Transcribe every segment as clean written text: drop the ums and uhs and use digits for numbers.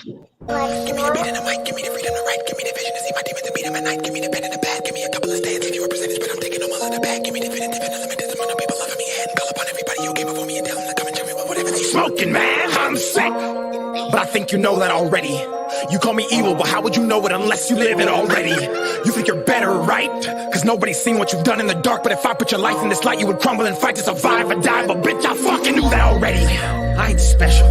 Give me the beat and the mic, give me the freedom to write, give me the vision to see my demons and beat them at night, give me the pen and the pad, give me a couple of stands, few percentage, but I'm taking them all in the bag, give me the definitive and limited amount of people loving me and call upon everybody who came before me and tell them to come and tell me whatever they smoking, man, I'm sick, but I think you know that already. You call me evil, but how would you know it unless you live it already? You think you're better, right? Cause nobody's seen what you've done in the dark, but if I put your life in this light, you would crumble and fight to survive or die, but bitch, I fucking knew that already. I ain't special,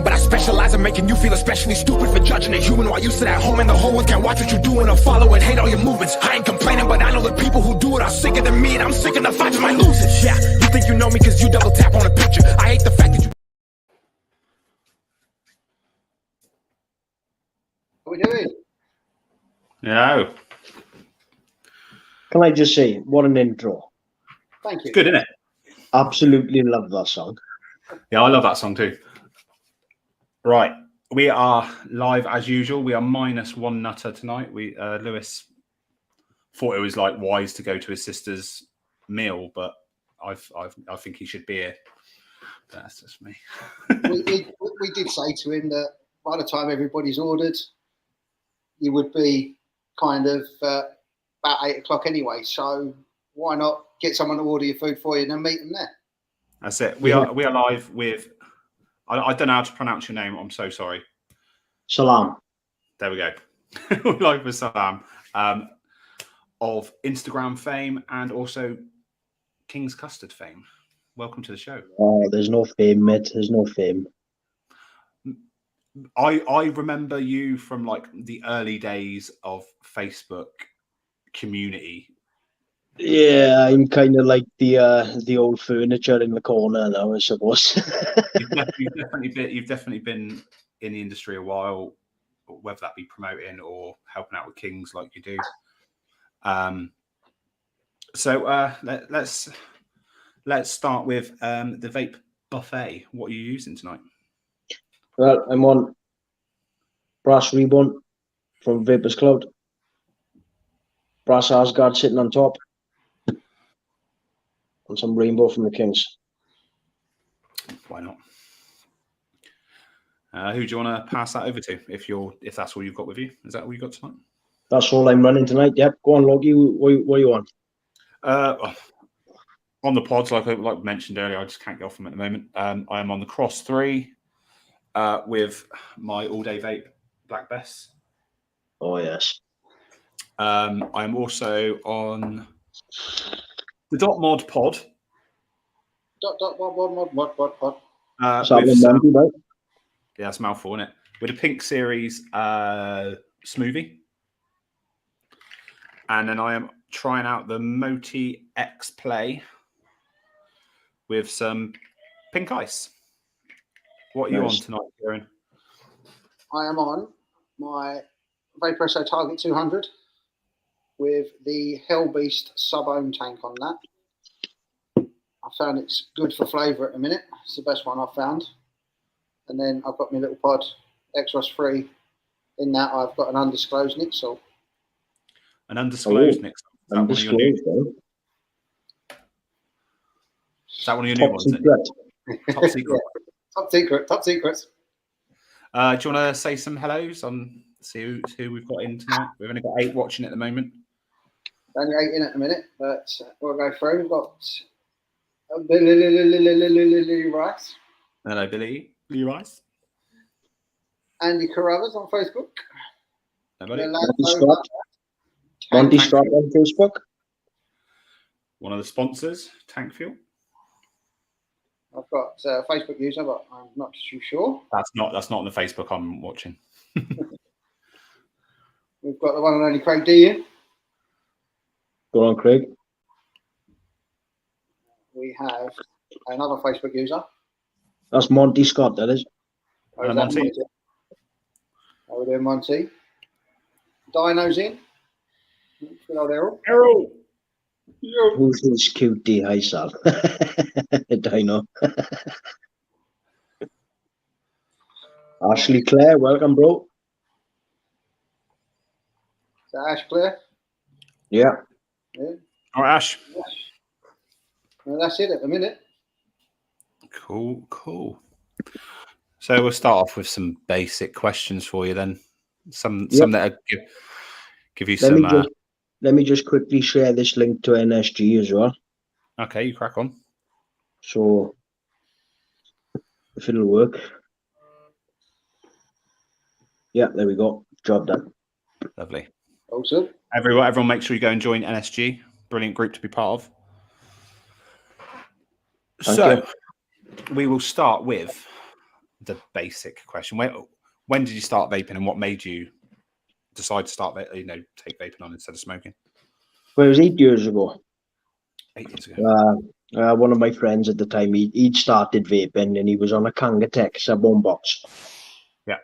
but I specialize in making you feel especially stupid for judging a human while you sit at home and the whole world can't watch what you're doing or follow and hate all your movements. I ain't complaining, but I know the people who do it are sicker than me, and I'm sick of the fights my losers. Yeah, you think you know me cause you double tap on a picture. I hate the fact that you... What are we doing? No. Can I just say, what an intro. Thank you. It's good, isn't it? Absolutely love that song. Yeah, I love that song too. Right. We are live as usual. We are minus one nutter tonight. Lewis thought it was like wise to go to his sister's meal, but I think he should be here. That's just me. we did say to him that by the time everybody's ordered, you would be kind of about 8 o'clock anyway. So why not get someone to order your food for you and then meet them there? That's it. We are live with. I don't know how to pronounce your name. I'm so sorry. Salam. There we go. We're live with Salam of Instagram fame and also King's Custard fame. Welcome to the show. Oh, there's no fame, mate. There's no fame. I remember you from like the early days of Facebook community. Yeah, I'm kind of like the old furniture in the corner now, I suppose. You've definitely been in the industry a while, whether that be promoting or helping out with Kings like you do. So let's start with the vape buffet. What are you using tonight? Well, I'm on Brass Reborn from Vapors Cloud. Brass Asgard sitting on top. And some Rainbow from the Kings. Why not? Who do you want to pass that over to? If that's all you've got with you, is that all you got tonight? That's all I'm running tonight. Yep. Go on, Logie. What are you on? On the pods, like mentioned earlier, I just can't get off them at the moment. I am on the Cross 3 with my all-day vape Black Bess. Oh yes. I'm also on the Dot Mod pod. Mod. Right? Yeah, that's a mouthful, isn't it? With a Pink Series smoothie. And then I am trying out the Moti X Play with some pink ice. What are you on tonight, Kieran? I am on my Vaporesso Target 200 with the Hellbeast sub-ohm tank on that. I found it's good for flavour at the minute. It's the best one I've found. And then I've got my little pod Exos 3. In that, I've got an undisclosed Nixel. An undisclosed Nixel? Is that one of your new ones? Is that one of your new ones? Top secret. Top secret. Do you want to say some hellos on see who we've got in tonight? We've only got 8 watching at the moment. Only 8 in at the minute, but we'll go through. We've got Billy Rice. Hello, Billy. Billy Rice. Andy Carruthers on Facebook. Monty Scott on Facebook. One of the sponsors, Tank Fuel. I've got a Facebook user, but I'm not too sure. That's not on the Facebook I'm watching. We've got the one and only Craig D in. Go on, Craig. We have another Facebook user. That's Monty Scott, that is. Monty. How we doing, Monty? Dino's in. Hello, Errol. Errol. Who's this cutie? Hi, Sal. Dino. Ashley Clare, welcome, bro. Is that Ash Clare? Yeah. All right, Ash. Yeah. Well, that's it at the minute. Cool. So we'll start off with some basic questions for you then. Some Yep. that give you Let some. me just quickly share this link to NSG as well. Okay, you crack on. So if it'll work. Yeah, there we go. Job done. Lovely. Awesome. Everyone, make sure you go and join NSG. Brilliant group to be part of. Thank you. We will start with the basic question. When did you start vaping, and what made you decide to start, take vaping on instead of smoking? Well, it was 8 years ago. 8 years ago. One of my friends at the time, he'd started vaping, and he was on a Kangatech sub-on box. Yeah.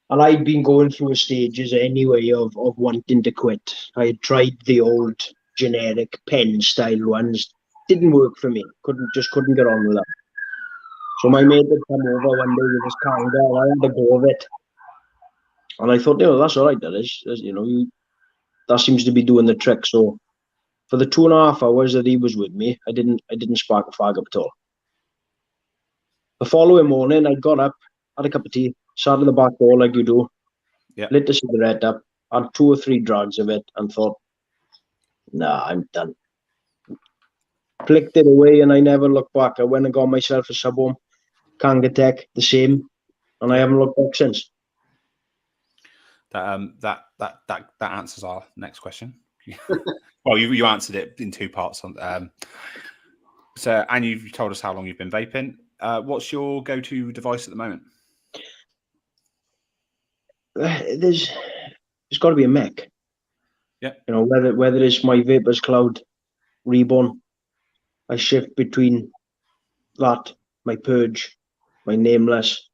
And I'd been going through stages anyway of wanting to quit. I had tried the old generic pen style ones. Didn't work for me. Couldn't get on with them. So my mate would come over one day with his Kanga, and I had to go of it. And I thought, that's all right. That is, that seems to be doing the trick. So for the 2.5 hours that he was with me, I didn't spark a fag up at all. The following morning, I got up, had a cup of tea, sat at the back door like you do, lit the cigarette up, had 2 or 3 drags of it, and thought, nah, I'm done. Flicked it away, and I never looked back. I went and got myself a sub-home Kangatech, the same, and I haven't looked back since. That answers our next question. Well, you answered it in 2 parts. And you've told us how long you've been vaping. What's your go-to device at the moment? There's got to be a mech. Yeah. Whether it's my Vapors Cloud Reborn, I shift between that, my Purge, my Nameless.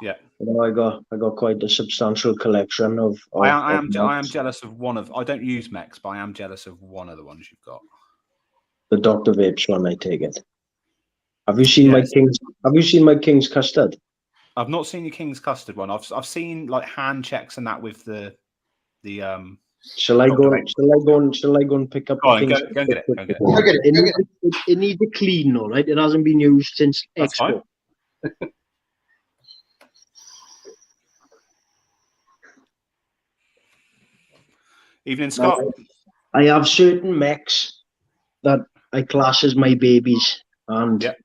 Yeah. I got quite a substantial collection of I am jealous of one of. I don't use mechs, but I am jealous of one of the ones you've got. The Dr. Vapes one, I take it. Have you seen my King's? Have you seen my King's Custard? I've not seen your King's Custard one. I've seen like hand checks and that with the. Shall I go and pick up? Go on, go and get it. It needs a clean, all right. It hasn't been used since Expo. Evening, Scott. I have certain mechs that I class as my babies, and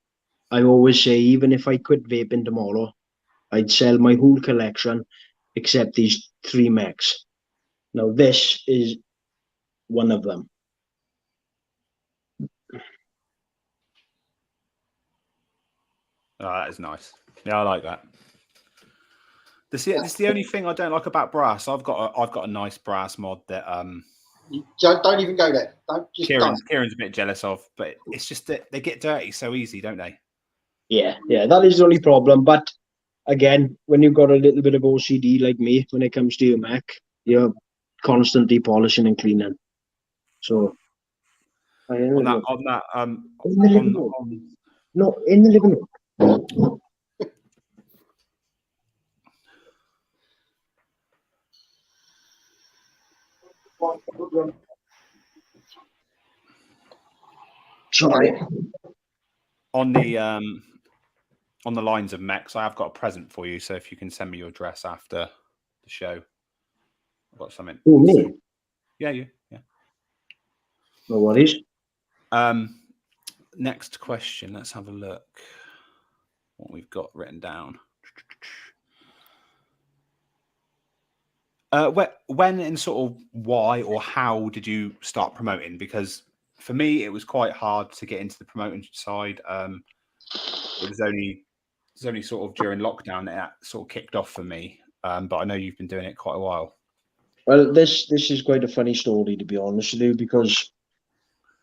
I always say, even if I quit vaping tomorrow, I'd sell my whole collection except these 3 mechs. Now, this is one of them. Oh, that is nice. Yeah, I like that. This is the only thing I don't like about brass. I've got a nice brass mod that don't even go there. Kieran's a bit jealous of, but it's just that they get dirty so easy, don't they? Yeah, that is the only problem. But again, when you've got a little bit of OCD like me, when it comes to your Mac, you're constantly polishing and cleaning. So in the living room. No, in the living room. Sorry. On the lines of mechs, I have got a present for you. So if you can send me your address after the show, I've got something. Oh, me? Yeah, you. Yeah. No worries. Next question. Let's have a look. What we've got written down. When and sort of why or how did you start promoting? Because for me, it was quite hard to get into the promoting side. It was only sort of during lockdown that sort of kicked off for me. But I know you've been doing it quite a while. Well, this is quite a funny story, to be honest with you, because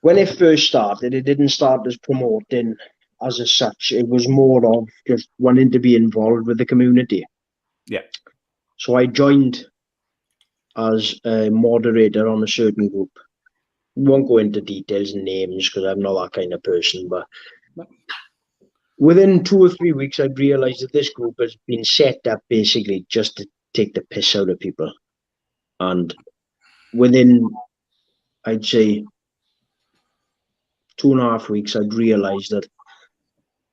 when it first started, it didn't start as promoting as such. It was more of just wanting to be involved with the community. Yeah. So I joined as a moderator on a certain group. Won't go into details and names because I'm not that kind of person, but within 2 or 3 weeks, I'd realized that this group has been set up basically just to take the piss out of people. And within, I'd say, 2.5 weeks, I'd realized that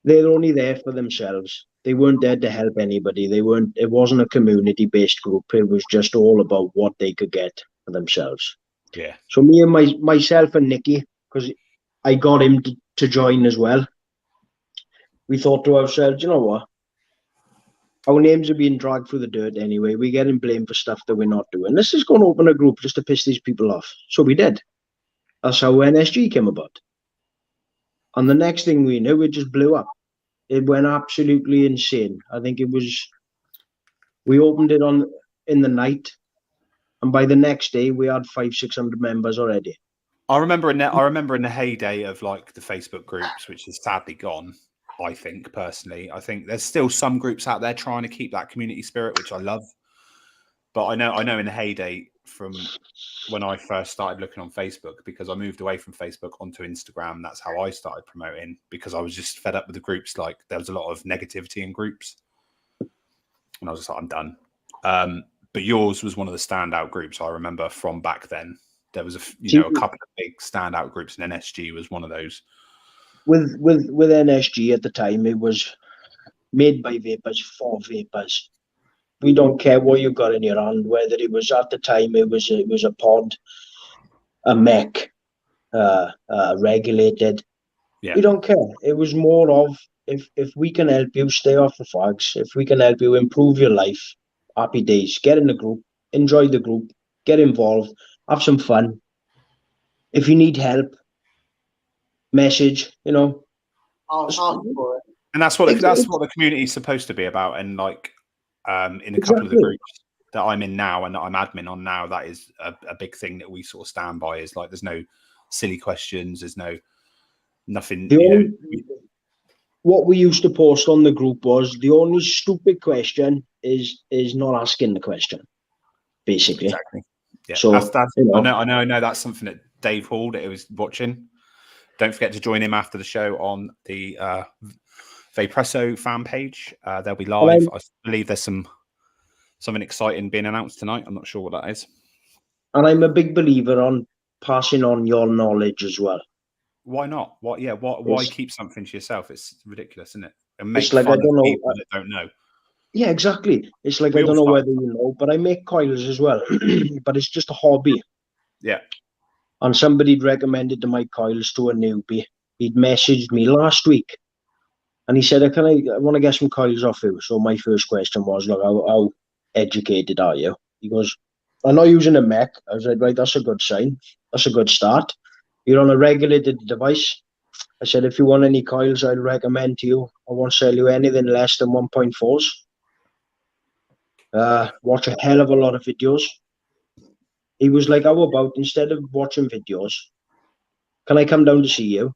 they're only there for themselves. They weren't there to help anybody. It wasn't a community-based group. It was just all about what they could get for themselves. Yeah. So me and myself and Nicky, because I got him to join as well, we thought to ourselves, you know what? Our names are being dragged through the dirt anyway. We're getting blamed for stuff that we're not doing. Let's just go and open a group just to piss these people off. So we did. That's how NSG came about. And the next thing we knew, it just blew up. It went absolutely insane. I think we opened it in the night, and by the next day we had 500-600 members already. I remember in the heyday of like the Facebook groups, which is sadly gone. I think personally, there's still some groups out there trying to keep that community spirit, which I love. But I know in the heyday from when I first started looking on Facebook, because I moved away from Facebook onto Instagram. That's how I started promoting, because I was just fed up with the groups. Like there was a lot of negativity in groups, and I was just like, I'm done. But yours was one of the standout groups I remember from back then. There was a couple of big standout groups, and NSG was one of those. With NSG at the time, it was made by vapors for vapors. We don't care what you got in your hand, whether it was at the time it was a pod, a mech, regulated. Yeah. We don't care. It was more of if we can help you stay off the fags, if we can help you improve your life, happy days. Get in the group, enjoy the group, get involved, have some fun. If you need help, message, I'll ask for it. And that's what the community is supposed to be about. And like in a couple of the groups that I'm in now and that I'm admin on now, that is a big thing that we sort of stand by. Is like there's no silly questions. There's nothing. What we used to post on the group was the only stupid question is not asking the question, basically. Exactly. Yeah. So that's I know that's something that Dave Hall that he was watching. Don't forget to join him after the show on the Vapresso fan page. They'll be live. I believe there's something exciting being announced tonight. I'm not sure what that is. And I'm a big believer on passing on your knowledge as well. Why not? Why keep something to yourself? It's ridiculous, isn't it? And make it's like, fun of people that don't know. Yeah, exactly. It's like, I don't know whether you know, but I make coils as well. But it's just a hobby. Yeah. And somebody'd recommended my coils to a newbie. He'd messaged me last week. And he said, I want to get some coils off you. So my first question was, look, how educated are you? He goes, I'm not using a mech. I was like, right, that's a good sign. That's a good start. You're on a regulated device. I said, if you want any coils, I'd recommend to you. I won't sell you anything less than 1.4s. Watch a hell of a lot of videos. He was like, how about instead of watching videos, can I come down to see you?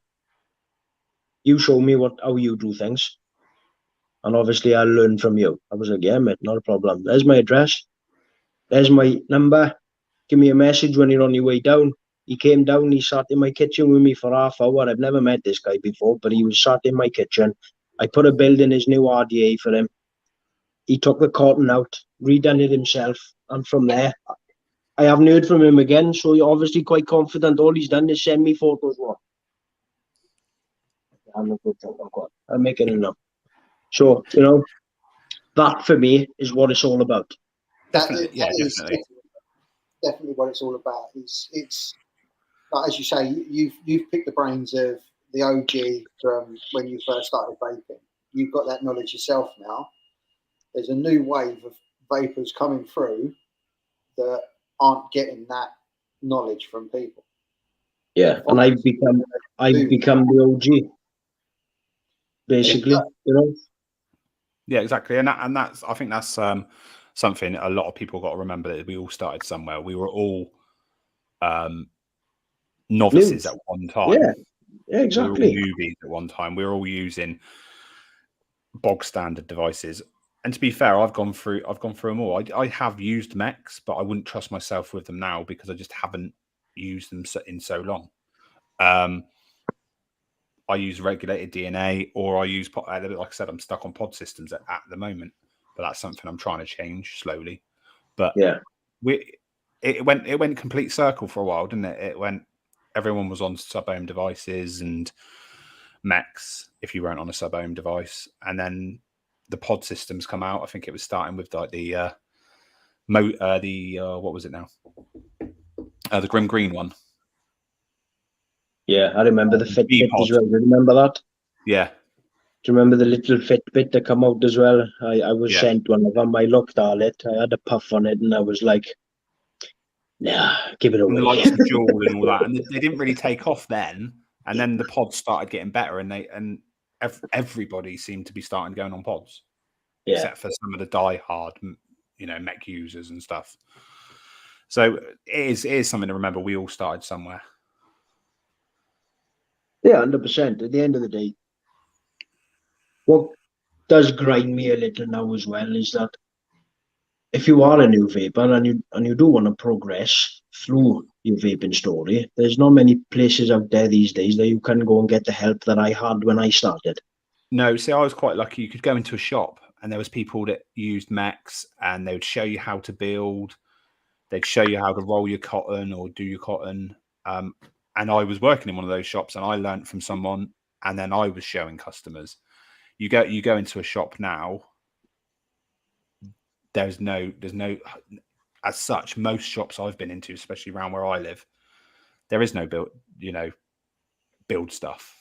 You show me how you do things. And obviously I'll learn from you. I was like, yeah, mate, not a problem. There's my address. There's my number. Give me a message when you're on your way down. He came down, he sat in my kitchen with me for half hour. I've never met this guy before, but he was sat in my kitchen. I put a build in his new RDA for him. He took the cotton out, redone it himself. And from there, I haven't heard from him again. So you're obviously quite confident. All he's done is send me photos. I'm making it up. So, that for me is what it's all about. Definitely what it's all about. It's like, as you say, you've picked the brains of the OG from when you first started vaping. You've got that knowledge yourself now. There's a new wave of vapors coming through that aren't getting that knowledge from people. Yeah, and I've become the OG, basically. Yeah, exactly, and that's I think that's something a lot of people got to remember, that we all started somewhere. We were all novices at one time. Yeah, exactly. We were all newbies at one time. We were all using bog standard devices. And to be fair, I've gone through them all. I have used mechs, but I wouldn't trust myself with them now because I just haven't used them in so long. I use regulated DNA, or I use, like I said, I'm stuck on pod systems at the moment, but that's something I'm trying to change slowly. But yeah, it went complete circle for a while, didn't it? It went, everyone was on sub-ohm devices and mechs if you weren't on a sub-ohm device, and then the pod systems come out. I think it was starting with like the what was it now? The Grim Green one. Yeah, I remember the Fitbit pod. as well. Do you remember that? Yeah. Do you remember the little Fitbit that come out as well? I was sent one of them. I looked at it. I had a puff on it, and I was like, "Nah, give it away." And the likes of Jewel and all that, and they didn't really take off then. And then the pods started getting better, and everybody seemed to be starting going on pods, except for some of the die-hard, mech users and stuff. So it is something to remember. We all started somewhere. Yeah, 100%. At the end of the day, what does grind me a little now as well is that if you are a new vapor and you do want to progress through your vaping story, there's not many places out there these days that you can go and get the help that I had when I started. No, see, I was quite lucky. You could go into a shop and there was people that used mechs and they would show you how to build. They'd show you how to roll your cotton or do your cotton. And I was working in one of those shops and I learned from someone, and then I was showing customers. You go into a shop now, there's no as such, most shops I've been into, especially around where I live, there is no build stuff.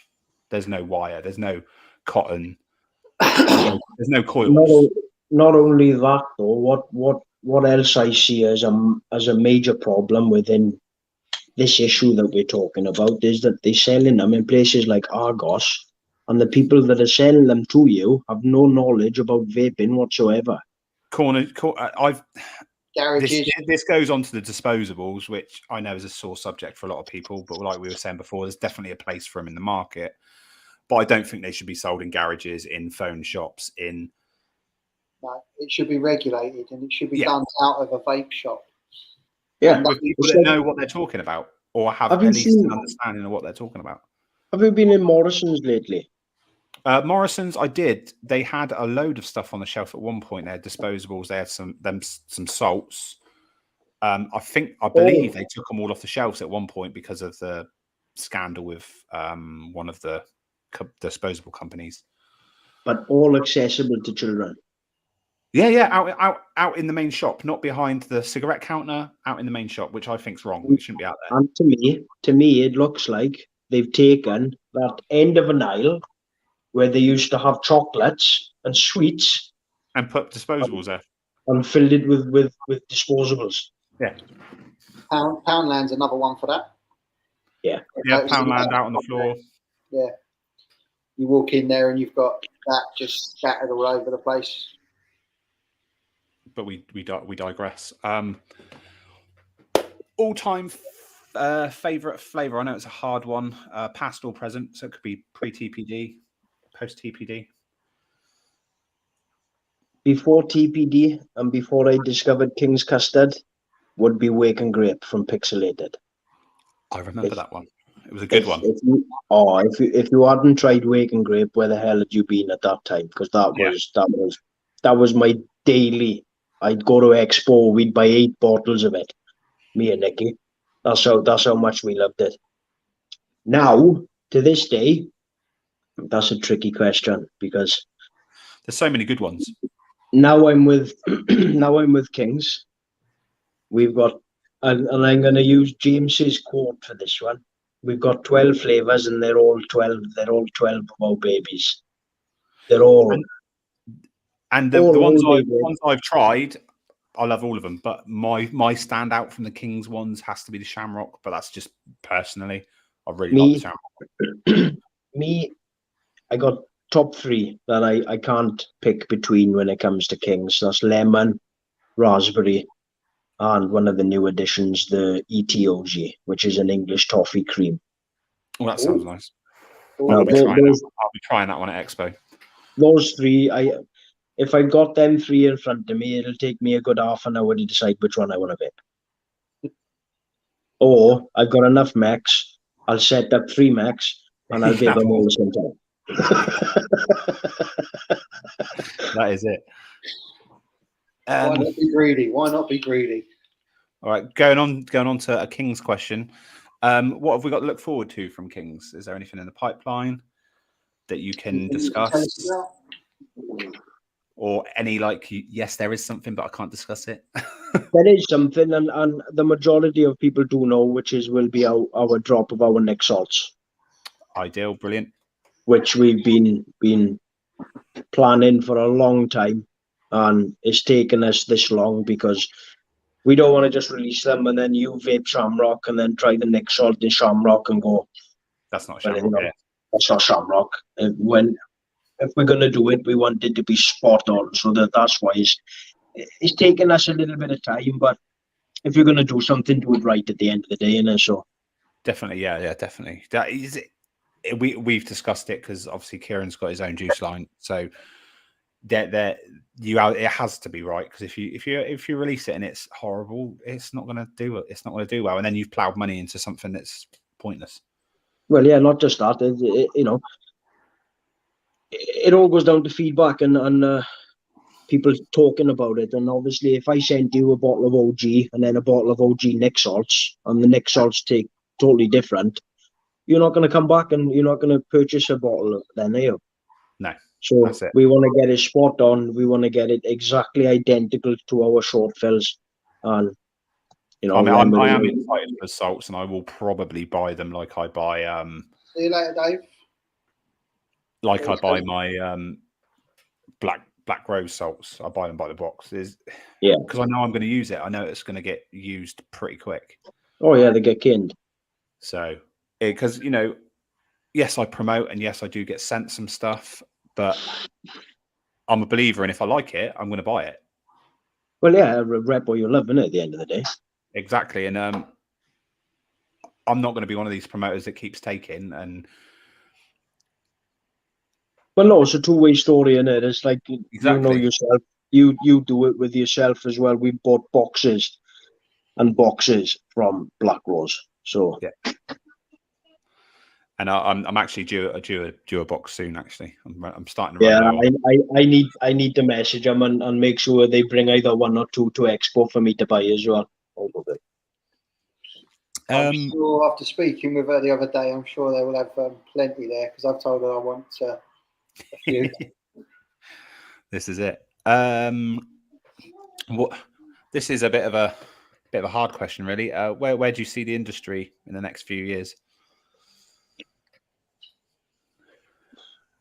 There's no wire, there's no cotton, there's no coils. Not only that though, what else I see as a major problem within this issue that we're talking about is that they're selling them in places like Argos, and the people that are selling them to you have no knowledge about vaping whatsoever. This goes on to the disposables, which I know is a sore subject for a lot of people, but like we were saying before, there's definitely a place for them in the market. But I don't think they should be sold in garages, in phone shops, No, it should be regulated and it should be done out of a vape shop. Yeah, with people that know what they're talking about or have at least an understanding of what they're talking about. Have you been in Morrison's lately? Morrison's, I did. They had a load of stuff on the shelf at one point. They had disposables. They had some salts. I believe they took them all off the shelves at one point because of the scandal with one of the disposable companies. But all accessible to children. Yeah, out in the main shop, not behind the cigarette counter, out in the main shop, which I think's wrong. It shouldn't be out there. And to me, it looks like they've taken that end of an aisle where they used to have chocolates and sweets and put disposables there and filled it with disposables. Yeah. Poundland's another one for that. Yeah, Poundland out on the floor. Yeah. You walk in there and you've got that just scattered all over the place. But we digress. All-time favorite flavor. I know it's a hard one. Past or present, so it could be pre-TPD, post-TPD. Before TPD and before I discovered King's Custard, would be Wake and Grape from Pixelated. I remember that one. It was a good one. If you hadn't tried Wake and Grape, where the hell had you been at that time? Because that was my daily. I'd go to Expo, we'd buy 8 bottles of it. Me and Nicky. That's how much we loved it. Now, to this day, that's a tricky question because there's so many good ones. Now I'm with Kings. We've got, and I'm going to use James's quote for this one. We've got 12 flavors, and they're all 12. They're all 12 WoW babies. They're all. And the ones I've tried, I love all of them. But my standout from the Kings ones has to be the Shamrock. But that's just personally, I really like the Shamrock. I got top 3 that I can't pick between when it comes to Kings. That's lemon, raspberry, and one of the new additions, the HOusE, which is an English toffee cream. Oh, that sounds nice. I'll be trying that one at Expo. Those 3, if I've got them 3 in front of me, it'll take me a good half an hour to decide which one I want to pick. Or I've got enough mechs, I'll set up 3 mechs, and I'll vape them all the same time. That is it. Why not be greedy? Why not be greedy? All right, going on to a Kings question. What have we got to look forward to from Kings? Is there anything in the pipeline that you can discuss? or any like, yes, there is something, but I can't discuss it? There is something, and the majority of people do know, which will be our drop of our next salts, Ideal, brilliant. which we've been planning for a long time, and it's taken us this long because we don't want to just release them and then you vape Shamrock and then try the next salt in Shamrock and go, That's not well, Shamrock. Yeah. that's not Shamrock. If we're going to do it, we want it to be spot on. So that's why it's taken us a little bit of time. But if you're going to do something, do it right at the end of the day. And so Definitely, yeah, definitely. That is it. We've discussed it because obviously Kieran's got his own juice line, so it has to be right, because if you release it and it's horrible, it's not going to do it. It's not going to do well, and then you've ploughed money into something that's pointless. Well, yeah, not just that. It all goes down to feedback and people talking about it. And obviously, if I send you a bottle of OG and then a bottle of OG Nick salts, and the Nick salts take totally different, you're not going to come back and you're not going to purchase a bottle then, are you? No. So That's it. we want to get it spot on. We want to get it exactly identical to our short fills. And, I am excited for salts, and I will probably buy them like I buy See you later, Dave. like I buy my black rose salts. I buy them by the box. Yeah, because I know I'm going to use it. I know it's going to get used pretty quick. Oh yeah, they get kinned. So because yes, I promote, and yes, I do get sent some stuff, but I'm a believer, and if I like it, I'm going to buy it. Well, yeah, rep what you love, innit, at the end of the day. Exactly, and I'm not going to be one of these promoters that keeps taking. And well, no, it's a two-way story, innit? It's like Exactly. You know yourself. You do it with yourself as well. We bought boxes and boxes from Black Rose, so yeah. And I'm actually due a box soon. Actually, I'm starting to run low. I need to message them and make sure they bring either one or two to Expo for me to buy as well. I'm sure after speaking with her the other day, I'm sure they will have plenty there, because I've told her I want a few. This is it. This is a bit of a hard question, really. Where do you see the industry in the next few years?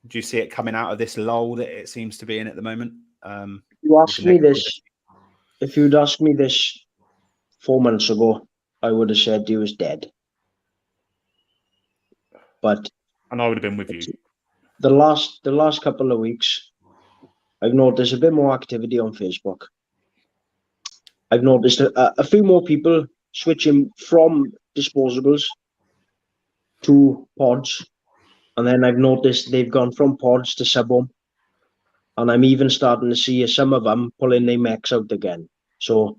Do you see it coming out of this lull that it seems to be in at the moment? If you'd asked me this 4 months ago, I would have said he was dead. And I would have been with you. The last couple of weeks, I've noticed a bit more activity on Facebook. I've noticed a few more people switching from disposables to pods. And then I've noticed they've gone from pods to sub-ohm. And I'm even starting to see some of them pulling their mechs out again. So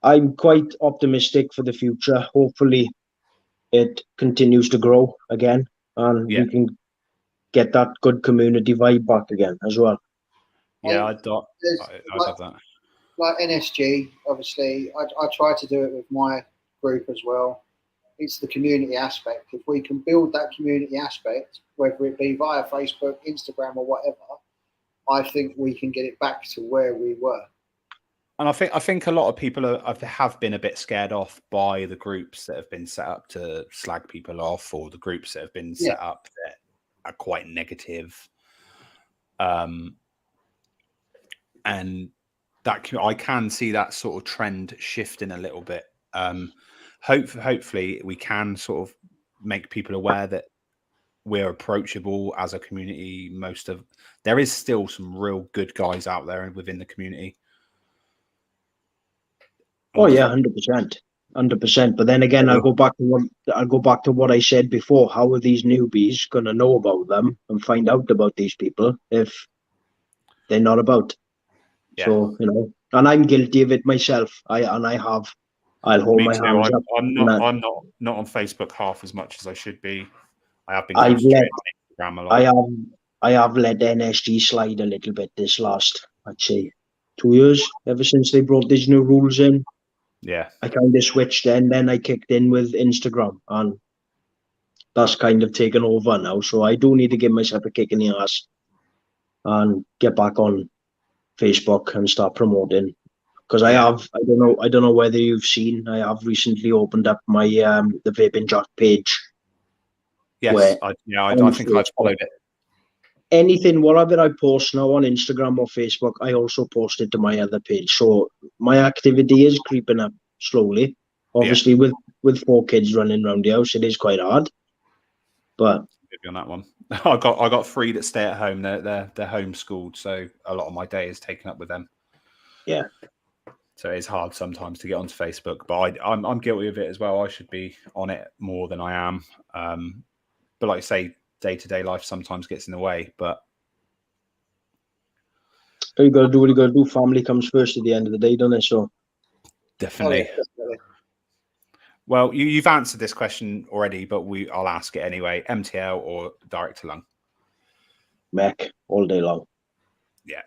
I'm quite optimistic for the future. Hopefully it continues to grow again, and we can get that good community vibe back again as well. Yeah, I'd have that. Like NSG, obviously, I try to do it with my group as well. It's the community aspect. If we can build that community aspect, whether it be via Facebook, Instagram, or whatever, I think we can get it back to where we were. And I think a lot of people have been a bit scared off by the groups that have been set up to slag people off, or the groups that have been set up that are quite negative. And that I can see that sort of trend shifting a little bit. Hopefully we can sort of make people aware that we're approachable as a community. There is still some real good guys out there within the community. Oh yeah, 100%. But then again, I'll go back to what I said before. How are these newbies going to know about them and find out about these people if they're not about? Yeah. So and I'm guilty of it myself. I'll hold my hands up. I'm not on Facebook half as much as I should be. I have been concentrating on Instagram a lot. I have let NSG slide a little bit this last, I'd say, 2 years, ever since they brought these new rules in. Yeah. I kind of switched then I kicked in with Instagram, and that's kind of taken over now. So I do need to give myself a kick in the ass and get back on Facebook and start promoting. Because I Yeah. have, I don't know whether you've seen, I have recently opened up my the Vaping Jack page. Yes, Where I think I've followed it. anything, whatever I post now on Instagram or Facebook, I also post it to my other page. So my activity is creeping up slowly. Obviously, with 4 kids running around the house, it is quite hard. But On that one, I got 3 that stay at home. They're homeschooled, so a lot of my day is taken up with them. Yeah. So it's hard sometimes to get onto Facebook, but I'm guilty of it as well. I should be on it more than I am. But like I say, day-to-day life sometimes gets in the way. But you got to do what you got to do. Family comes first at the end of the day, doesn't it? So definitely. Oh, yeah, definitely. Well, you've answered this question already, but I'll ask it anyway. MTL or direct to lung? mech all day long. Yeah.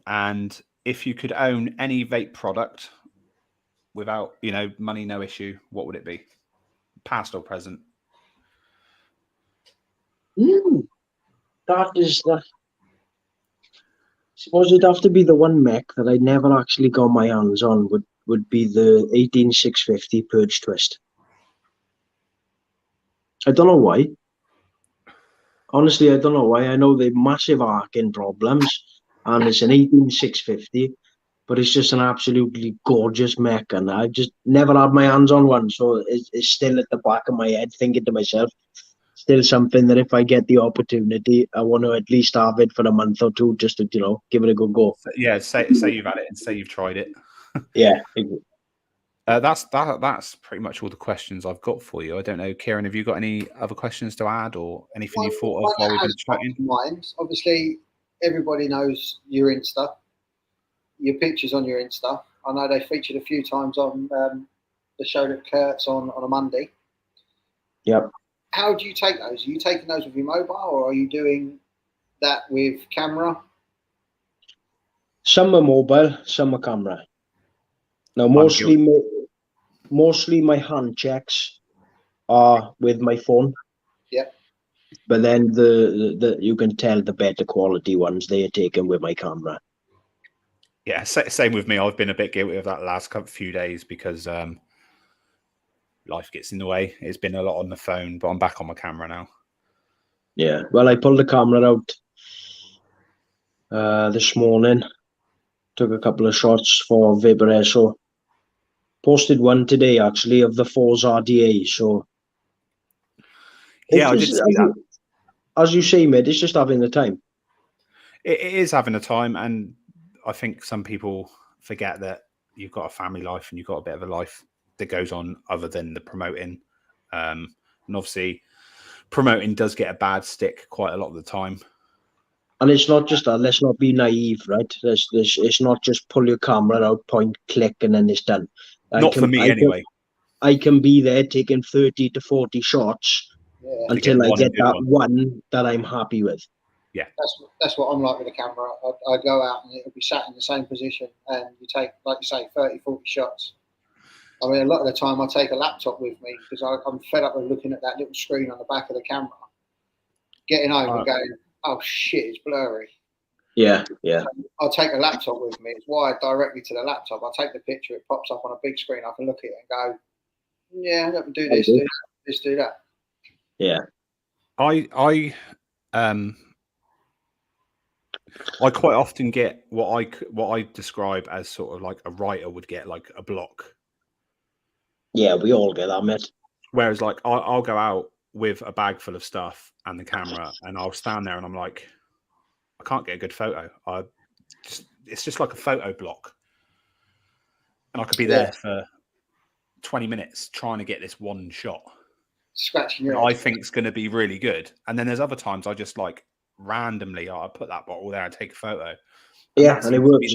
And if you could own any vape product without, money, no issue, what would it be? Past or present? That is the. Suppose it'd have to be the one mech that I never actually got my hands on. Would be the 18650 Purge Twist. I don't know why. Honestly, I don't know why. I know they're massive arcing problems, and it's an 18650, but it's just an absolutely gorgeous mech, and I've just never had my hands on one, so it's still at the back of my head, thinking to myself, still something that if I get the opportunity, I want to at least have it for a month or two, just to give it a good go. Yeah, say you've had it and say you've tried it. Yeah. That's pretty much all the questions I've got for you. I don't know, Kieran, have you got any other questions to add or anything you thought of while we've been chatting? Mind. Obviously, everybody knows your Insta, your pictures on your Insta. I know they featured a few times on the show that Kurt's on a Monday. Yep. How do you take those? Are you taking those with your mobile, or are you doing that with camera? Some are mobile, some are camera. Now, mostly my hand checks are with my phone. Yeah. But then the you can tell the better quality ones they are taken with my camera. Yeah, same with me. I've been a bit guilty of that last few days because life gets in the way. It's been a lot on the phone, but I'm back on my camera now. Yeah. Well, I pulled the camera out this morning. Took a couple of shots for Vapor. So posted one today actually of the HOusE RDA. So yeah, I did see that. As you say, mate, it's just having the time. It is having the time, and I think some people forget that you've got a family life and you've got a bit of a life that goes on other than the promoting. And obviously, promoting does get a bad stick quite a lot of the time. And it's not just that. Let's not be naive, right? It's not just pull your camera out, point, click, and then it's done. For me, anyway. I can be there taking 30 to 40 shots until I get that one that I'm happy with. Yeah, that's what I'm like with the camera. I go out and it'll be sat in the same position, and you take, like you say, 30, 40 shots. I mean, a lot of the time I take a laptop with me because I'm fed up with looking at that little screen on the back of the camera. Getting home and going, oh shit, it's blurry. Yeah, yeah. So I'll take a laptop with me. It's wired directly to the laptop. I'll take the picture, it pops up on a big screen. I can look at it and go, yeah, let me do this, do that, this, do that. Yeah. I quite often get what I describe as sort of like a writer would get, like a block. Yeah, we all get that, mate. Whereas, like, I'll go out with a bag full of stuff and the camera, and I'll stand there and I'm like, I can't get a good photo. It's just like a photo block, and I could be there for 20 minutes trying to get this one shot. Scratching your I think it's going to be really good, and then there's other times I just like randomly, I put that bottle there and take a photo. And it works.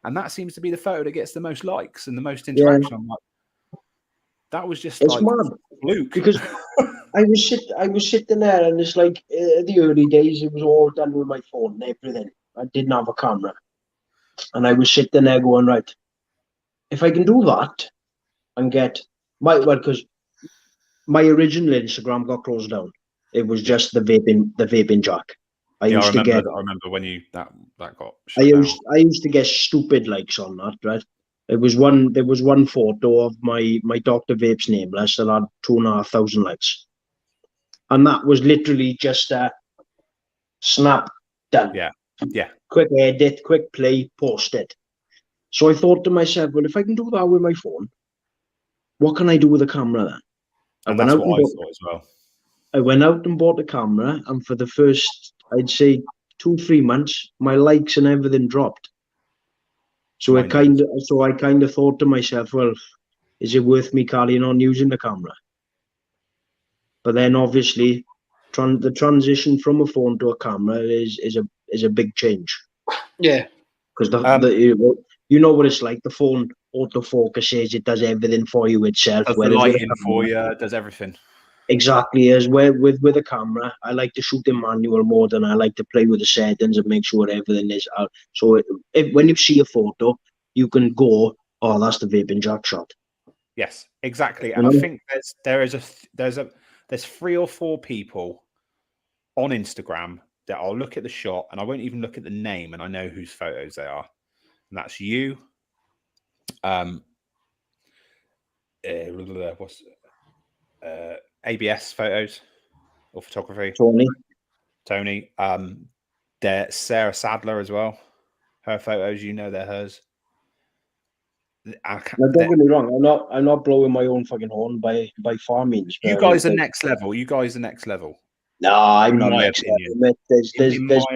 And that seems to be the photo that gets the most likes and the most interaction. I'm like, that was just like mad. Luke. Because I was sitting there, and it's like the early days, it was all done with my phone and everything. I didn't have a camera, and I was sitting there going, right, if I can do that and get because my original Instagram got closed down. It was just the vaping jack. I Yeah, used to get I remember when you that got I shut down. used to get stupid likes on that, right? There was one photo of my Dr. Vape's nameless that had 2,500 likes. And that was literally just a snap done. Yeah. Yeah. Quick edit, quick play, post it. So I thought to myself, well, if I can do that with my phone, what can I do with a camera then? And that's what I thought as well. I went out and bought a camera, and for the first, I'd say 2-3 months, my likes and everything dropped. So I kind of thought to myself, well, is it worth me carrying on using the camera? But then obviously, the transition from a phone to a camera is a big change. Yeah. Because you know what it's like. The phone autofocuses, it does everything for you itself. Does the lighting for you, does everything. Exactly, as with a camera, I like to shoot in manual mode, and I like to play with the settings and make sure everything is out. So when you see a photo, you can go, "Oh, that's the vaping jack shot." Yes, exactly. And I think there's 3 or 4 people on Instagram that I'll look at the shot and I won't even look at the name, and I know whose photos they are. And that's you. What's ABS photos or photography? Tony. There's Sarah Sadler as well. Her photos, you know, they're hers. Now, don't get me wrong. I'm not blowing my own fucking horn by far means. You guys are next level. You guys are next level. No, I'm not my next opinion. level.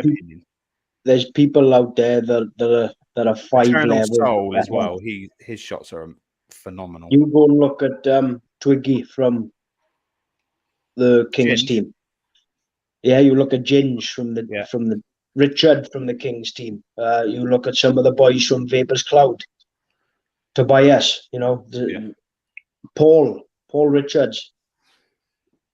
There's people out there that are 5 Eternal levels. Soul as well. His shots are phenomenal. You go and look at Twiggy from the Kings team. Yeah, you look at Ginge from the Richard from the Kings team. You look at some of the boys from Vapors Cloud. Tobias, you know, Paul Richards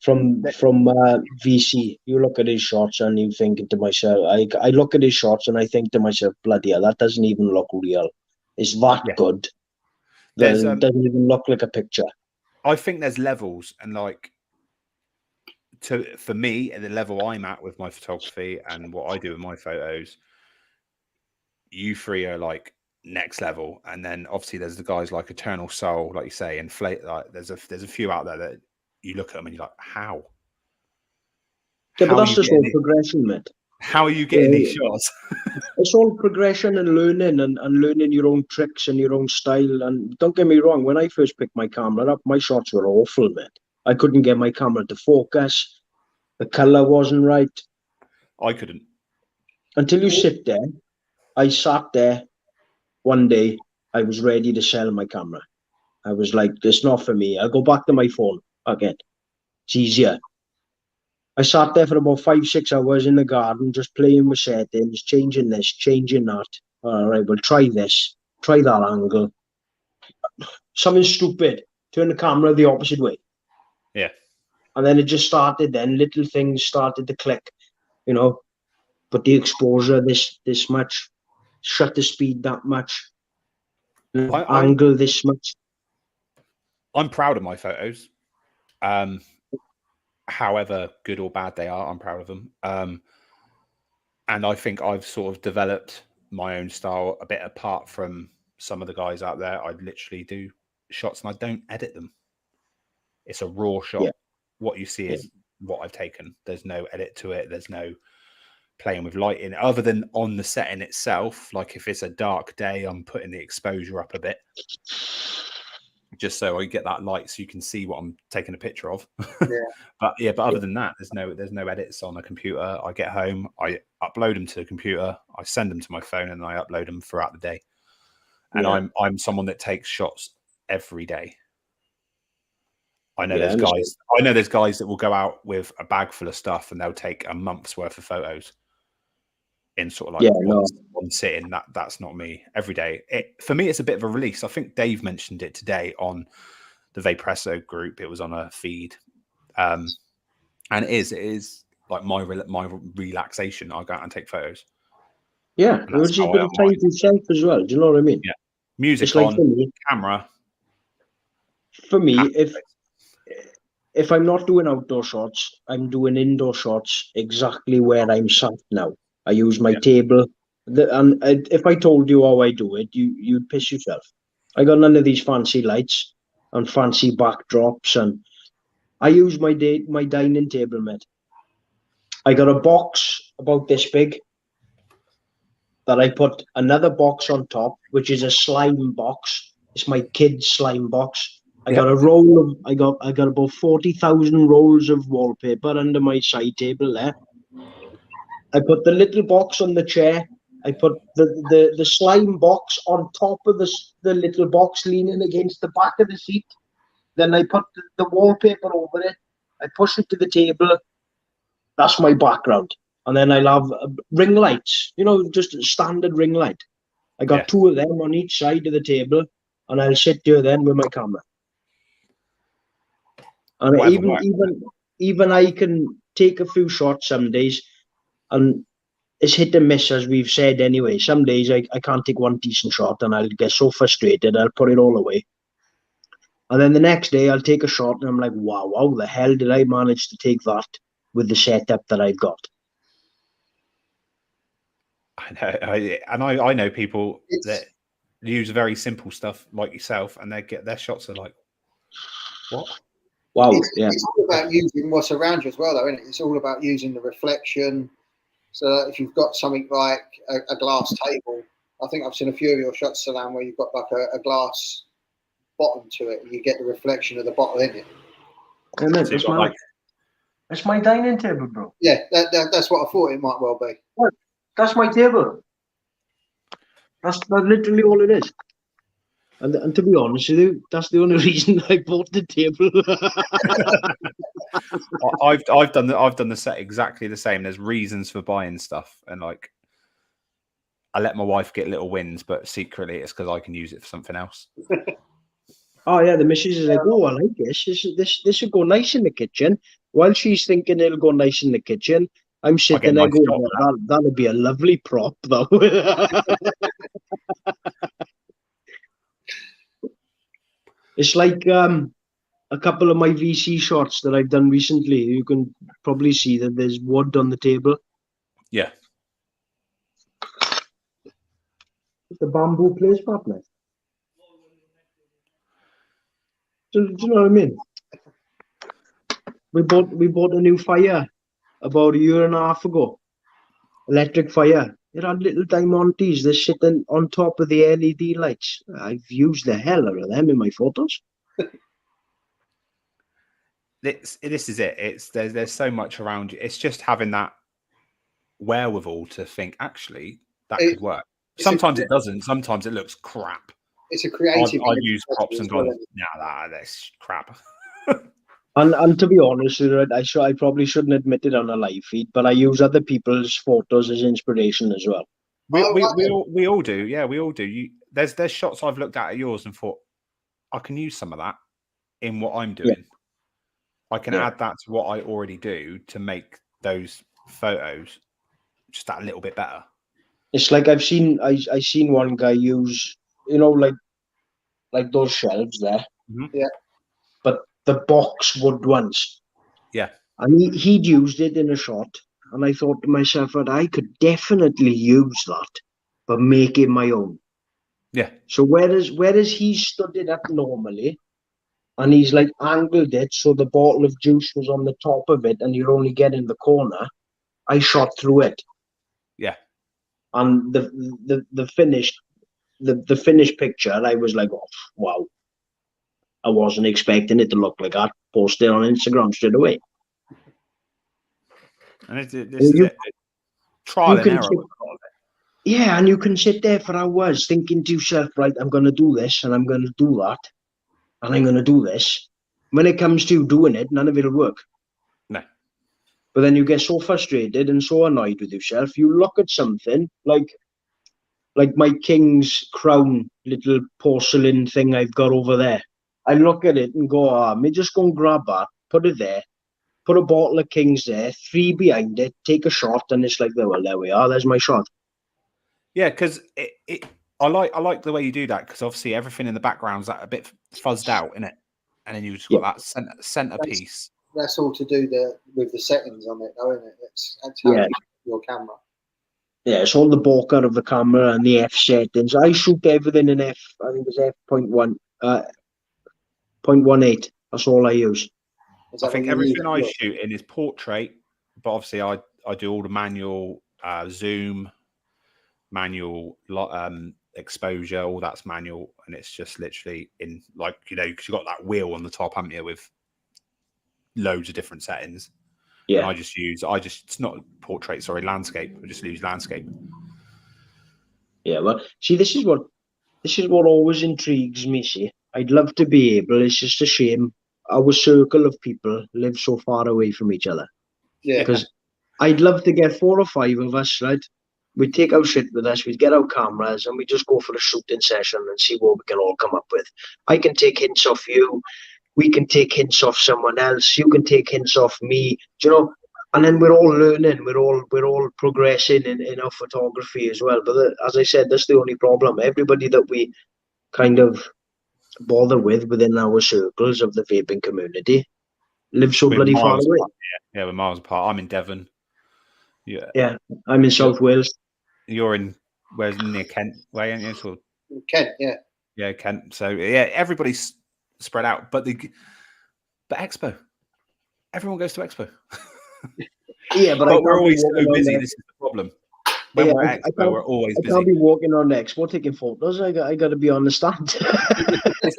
from VC. You look at his shots and you think to myself, I look at his shots and I think to myself, bloody hell, that doesn't even look real. It's that good. It doesn't even look like a picture. I think there's levels, and like for me, at the level I'm at with my photography and what I do with my photos, you 3 are like next level, and then obviously there's the guys like Eternal Soul, like you say, and like there's a few out there that you look at them and you're like, how? Yeah, but that's just all progression, mate. How are you getting these shots? It's all progression and learning and learning your own tricks and your own style. And don't get me wrong, when I first picked my camera up, my shots were awful, mate. I couldn't get my camera to focus. The color wasn't right. I couldn't. Until you sit there. I sat there one day, I was ready to sell my camera. I was like, it's not for me. I'll go back to my phone again. It's easier. I sat there for about 5-6 hours in the garden, just playing with settings, changing this, changing that. All right, well, try this, try that angle. Something stupid. Turn the camera the opposite way. Yeah. And then it just started then. Little things started to click, you know. But the exposure this much, shutter speed that much, angle this much. I'm proud of my photos. However good or bad they are, I'm proud of them. And I think I've sort of developed my own style a bit apart from some of the guys out there. I literally do shots and I don't edit them. It's a raw shot. Yeah. What you see is what I've taken. There's no edit to it. There's no playing with lighting other than on the setting itself. Like if it's a dark day, I'm putting the exposure up a bit just so I get that light so you can see what I'm taking a picture of. But other than that, there's no edits on a computer. I get home, I upload them to the computer, I send them to my phone, and I upload them throughout the day. And I'm someone that takes shots every day. I know there's guys that will go out with a bag full of stuff and they'll take a month's worth of photos in sort of like one sitting. That's not me. Every day, for me, it's a bit of a release. I think Dave mentioned it today on the Vapresso group. It was on a feed, and it is like my relaxation. I go out and take photos. Yeah, it was just a bit of time to yourself as well. Do you know what I mean? Yeah, music on, camera. For me, if I'm not doing outdoor shots, I'm doing indoor shots exactly where I'm sat now. I use my table. If I told you how I do it, you'd piss yourself. I got none of these fancy lights and fancy backdrops, and I use my dining table, mate. I got a box about this big that I put another box on top, which is a slime box. It's my kid's slime box. I got a roll of I got about 40,000 rolls of wallpaper under my side table there. I put the little box on the chair. I put the slime box on top of the little box leaning against the back of the seat. Then I put the wallpaper over it. I push it to the table. That's my background. And then I'll have ring lights, just a standard ring light. I got two of them on each side of the table, and I'll sit there then with my camera. And even I can take a few shots some days, and it's hit and miss, as we've said anyway. Some days I can't take one decent shot, and I'll get so frustrated, I'll put it all away. And then the next day I'll take a shot, and I'm like, wow, how the hell did I manage to take that with the setup that I've got? I know people that use very simple stuff like yourself, and they get their shots are like, what? Wow, it's all about using what's around you as well, though, isn't it? It's all about using the reflection. So that if you've got something like a glass table, I think I've seen a few of your shots, Salam, where you've got like a glass bottom to it, and you get the reflection of the bottle in it. That's my dining table, bro. Yeah, that's what I thought it might well be. What? That's my table. That's literally all it is. And to be honest with you, that's the only reason I bought the table. I've done the set exactly the same. There's reasons for buying stuff, and like I let my wife get little wins, but secretly it's because I can use it for something else. Oh yeah, the missus is like, oh, I like this. This should go nice in the kitchen. While she's thinking it'll go nice in the kitchen, I'm sitting there going, that'll be a lovely prop, though. It's like a couple of my VC shots that I've done recently. You can probably see that there's wood on the table. Yeah. The bamboo place, partner. Do you know what I mean? We bought a new fire about a year and a half ago. Electric fire. It had little diamantes. They're sitting on top of the LED lights. I've used the hell out of them in my photos. This is it. There's so much around you. It's just having that wherewithal to think, actually, that could work. Sometimes it doesn't. Sometimes it looks crap. It's a creative. I use props and gone, nah, that's crap. And to be honest with you, I probably shouldn't admit it on a live feed, but I use other people's photos as inspiration as well. We all do. Yeah, we all do. There's shots I've looked at yours and thought, I can use some of that in what I'm doing. Yeah. I can add that to what I already do to make those photos just that little bit better. It's like I seen one guy use, like those shelves there. Mm-hmm. Yeah. But the box wood ones. Yeah. And he'd used it in a shot. And I thought to myself that I could definitely use that, but make it my own. Yeah. So whereas he stood it up normally, and he's like angled it so the bottle of juice was on the top of it and you're only getting the corner, I shot through it. Yeah. And the finished picture, I was like, oh, wow. I wasn't expecting it to look like that. Posted on Instagram straight away. And this is it. Trial and error. Yeah, and you can sit there for hours thinking to yourself, right, I'm going to do this and I'm going to do that and I'm going to do this. When it comes to doing it, none of it will work. No. But then you get so frustrated and so annoyed with yourself. You look at something like my king's crown little porcelain thing I've got over there. I look at it and go, me just go and grab that, put it there, put a bottle of King's there, 3 behind it, take a shot, and it's like, well, there we are, there's my shot. Yeah, because I like the way you do that, because obviously everything in the background's a bit fuzzed out, isn't it? and then you've just got that centerpiece. That's all to do with the settings on it, though, isn't it? That's how you use your camera. Yeah, it's all the bokeh of the camera and the F settings. I shoot everything in F. I think it's f.1, 0.18. That's all I use. I think everything I shoot in is portrait, but obviously I do all the manual zoom, manual exposure, all that's manual, and it's just literally in because you've got that wheel on the top, haven't you, with loads of different settings. Yeah. And it's not portrait, sorry, landscape. I just use landscape. Yeah, well, see, this is what always intrigues me. See, I'd love to be able. It's just a shame our circle of people live so far away from each other. Yeah. Because I'd love to get 4 or 5 of us, right? We'd take our shit with us, we'd get our cameras, and we just go for a shooting session and see what we can all come up with. I can take hints off you. We can take hints off someone else. You can take hints off me. Do you know? And then we're all learning. We're all progressing in our photography as well. But as I said, that's the only problem. Everybody that we kind of bother with within our circles of the vaping community lives so bloody far away. Yeah, we're miles apart. I'm in Devon. Yeah, I'm in South Wales. You're in where's near Kent way, aren't you? Kent, yeah. Yeah, Kent. So yeah, everybody's spread out, but Expo, everyone goes to Expo. Yeah, but we're always so busy. This is the problem. When we're at Expo, we're always busy. I can't be walking on Expo taking photos. I got to be on the stand.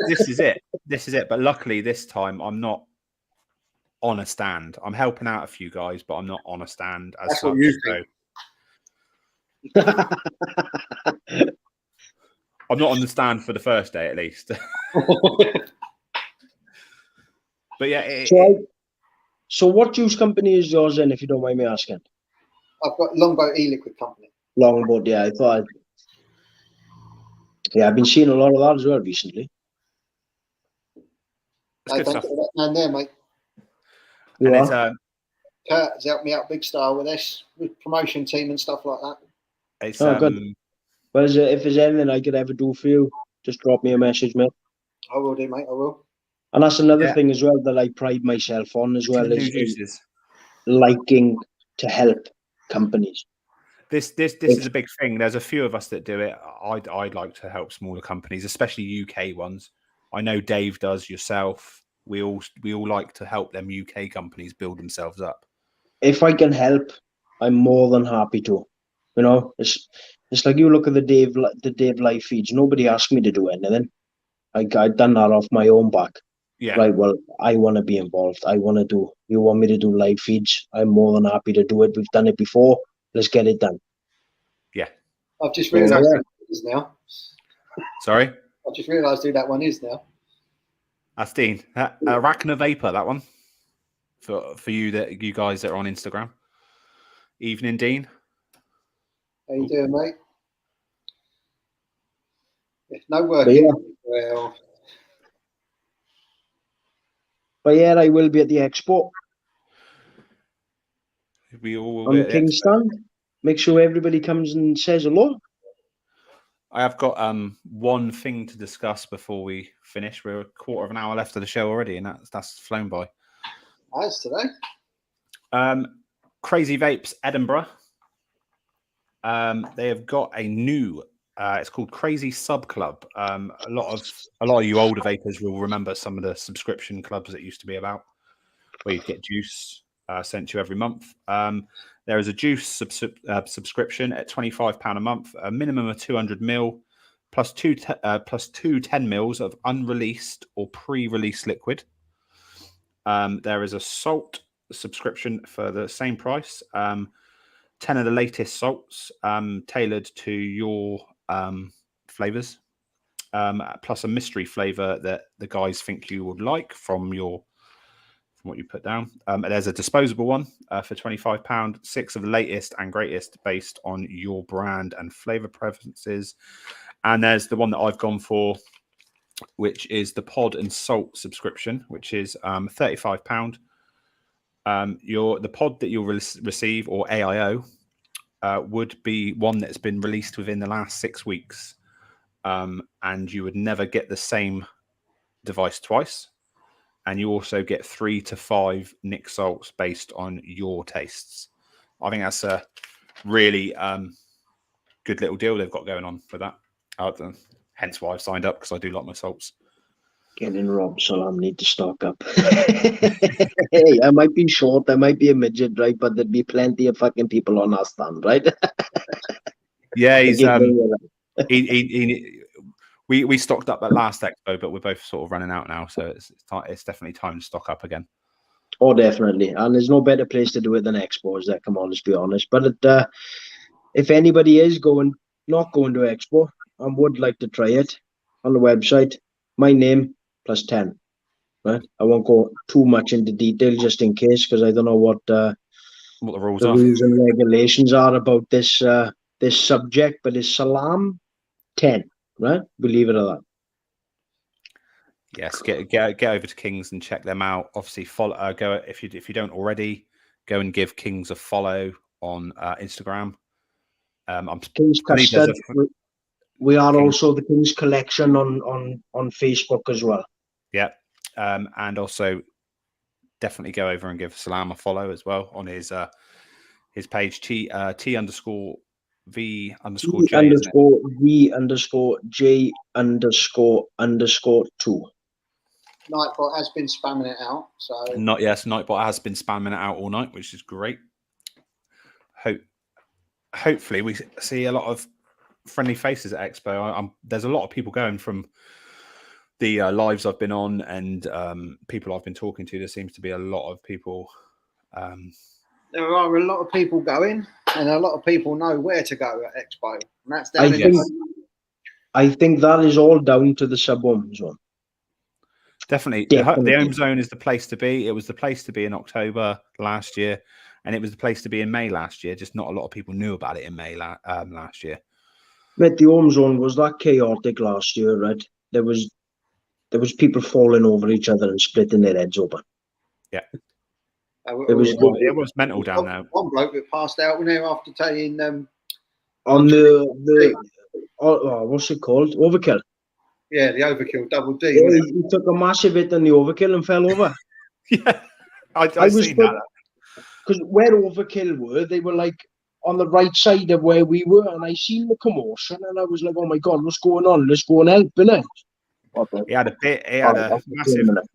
this is it. This is it. But luckily, this time I'm not on a stand. I'm helping out a few guys, but I'm not on a stand as That's such. What you think. I'm not on the stand for the first day, at least. But yeah. So what juice company is yours in, if you don't mind me asking? I've got Longboat e-liquid company. Longboat, yeah. I thought. Yeah, I've been seeing a lot of that as well recently. That's good stuff. That man there, mate. And it's Kurt has helped me out big style with this, with promotion team and stuff like that. It's good. Well, if there's anything I could ever do for you, just drop me a message, mate. I will do, mate. I will. And that's another thing as well that I pride myself on as well, is liking to help companies. This is a big thing. There's a few of us that do it. I'd like to help smaller companies, especially UK ones. I know Dave does, yourself. We all like to help them UK companies build themselves up. If I can help, I'm more than happy to. You know, it's like you look at the Dave live feeds. Nobody asked me to do anything. I done that off my own back. Yeah. Right. Well, I want to be involved. I want to do. You want me to do live feeds? I'm more than happy to do it. We've done it before. Let's get it done. Yeah. I've just realised who that is now. Sorry. I've just realised who that one is now. That's Dean. Arachna Vapor. That one for you guys that are on Instagram. Evening, Dean. How you doing, mate? Yeah, no work. Well. But yeah, I will be at the expo. We all will be at Kingston. Make sure everybody comes and says hello. I have got one thing to discuss before we finish. We're a quarter of an hour left of the show already, and that's flown by. Nice today. Crazy Vapes Edinburgh. They have got a new. It's called Crazy Sub Club. A lot of you older vapors will remember some of the subscription clubs that used to be about, where you'd get juice sent to you every month. There is a juice subscription at £25 a month, a minimum of 200 ml, plus two 10 mils of unreleased or pre-release liquid. There is a salt subscription for the same price. 10 of the latest salts tailored to your flavors, plus a mystery flavor that the guys think you would like from what you put down. There's a disposable one for £25, 6 of the latest and greatest based on your brand and flavor preferences. And there's the one that I've gone for, which is the pod and salt subscription, which is £35. The pod that you'll receive, or AIO, would be one that's been released within the last 6 weeks, and you would never get the same device twice. and you also get 3 to 5 Nick salts based on your tastes. I think that's a really good little deal they've got going on for that. Hence why I've signed up, because I do like my salts. Getting robbed, Salam need to stock up. Hey, I might be short, I might be a midget, right? But there'd be plenty of fucking people on our stand, right? Yeah, he's we stocked up at last expo, but we're both sort of running out now, so it's definitely time to stock up again. Oh, definitely. And there's no better place to do it than expos, that come on, let's be honest. But if anybody is not going to expo and would like to try it, on the website, my name plus 10. Right? I won't go too much into detail just in case, because I don't know what the rules are. Rules and regulations are about this this subject, but it's Salam 10, right? Believe it or not. Yes, get over to Kings and check them out. Obviously, follow. Go if you don't already, go and give Kings a follow on Instagram. King's Custard. We are also the King's Collection on Facebook as well. Yeah, and also definitely go over and give Salam a follow as well on his page T_V_J V_J_J_2. Nightbot has been spamming it out, so Nightbot has been spamming it out all night, which is great. Hopefully we see a lot of friendly faces at Expo. There's a lot of people going from the lives I've been on and people I've been talking to. There seems to be a lot of people. There are a lot of people going, and a lot of people know where to go at Expo. And that's I think that is all down to the sub-home zone. Definitely. The home zone is the place to be. It was the place to be in October last year, and it was the place to be in May last year. Just not a lot of people knew about it in May last year. But the home zone was that chaotic last year, right? There was people falling over each other and splitting their heads open. Yeah. It was mental down there. One bloke that passed out when they were after taking on what's it called? Overkill. Yeah, the overkill double D. Yeah, he took a massive hit on the overkill and fell over. Yeah, I seen that. Because where overkill were, they were like on the right side of where we were, and I seen the commotion, and I was like, "Oh my god, what's going on? Let's go and help, innit?" He had a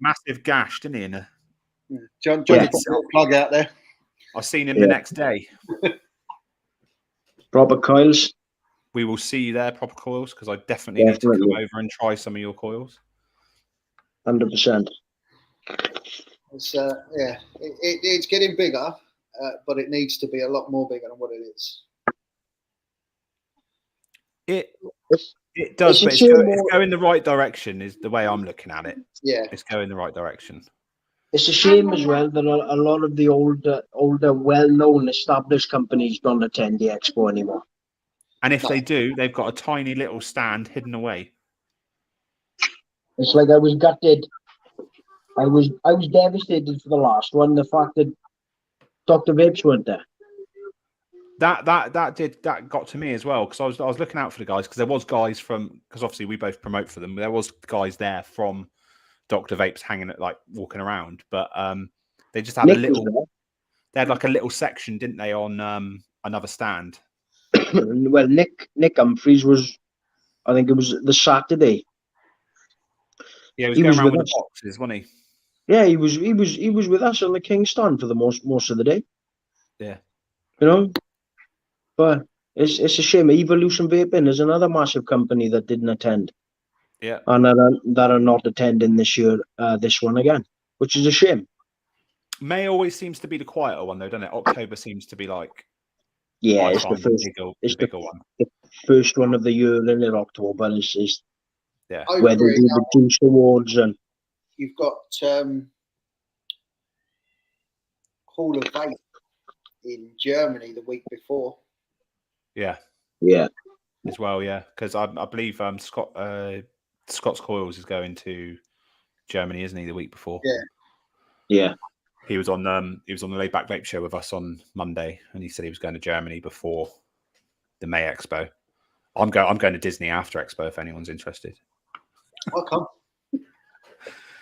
massive gash, didn't he? John put a plug out there. I seen him the next day. Proper coils. We will see you there, proper coils, because I definitely need to come over and try some of your coils. 100%. It's it's getting bigger, but it needs to be a lot more bigger than what it is. It does, but it's going the right direction. Is the way I'm looking at it. Yeah, it's going the right direction. It's a shame as well that a lot of the older, well-known, established companies don't attend the expo anymore. And if they do, they've got a tiny little stand hidden away. It's like I was gutted. I was devastated for the last one. The fact that Dr. Vapes weren't there. That got to me as well, because I was looking out for the guys, because there was guys from, because obviously we both promote for them. There was guys there from Dr. Vapes walking around, but they just had Nick they had like a little section, didn't they, on another stand. Well, Nick Humphreys was, I think it was the Saturday. Yeah, he was going around with the boxes, wasn't he? Yeah, he was with us on the King stand for the most of the day. Yeah, you know, but it's a shame. Evolution Vaping is another massive company that didn't attend. Yeah, and that are not attending this year. This one again, which is a shame. May always seems to be the quieter one, though, doesn't it? October seems to be like. Yeah, it's the first. It's the bigger one. The first one of the year in October is where they do the Juice Awards, and you've got Hall of Vape in Germany the week before. Yeah. As well, yeah, because I believe Scott's Coils is going to Germany, isn't he? The week before. Yeah. He was on the Laid Back Vape show with us on Monday, and he said he was going to Germany before the May Expo. I'm going to Disney after Expo if anyone's interested. Welcome.